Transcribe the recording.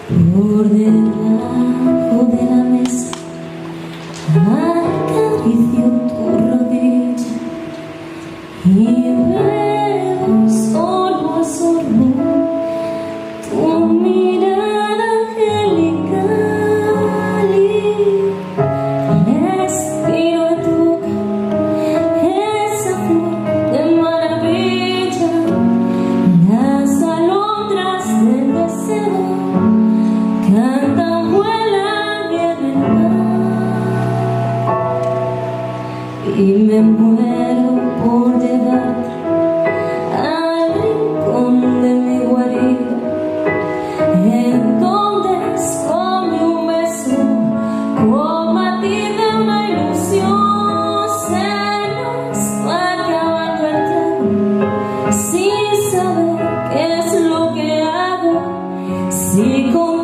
Por debajo de la mesa acaricio tu rodilla y bebo sorbo a sorbo tu mirada angelical y respiro a tu boca esa flor de maravilla, las alondras del deseo cantan, vuelan en el mar y me muero por llevarte al rincón de mi guarida, en donde esconde un beso como a ti de una ilusión. Se nos va acabando el tiempo sin saber qué es lo que hago, si con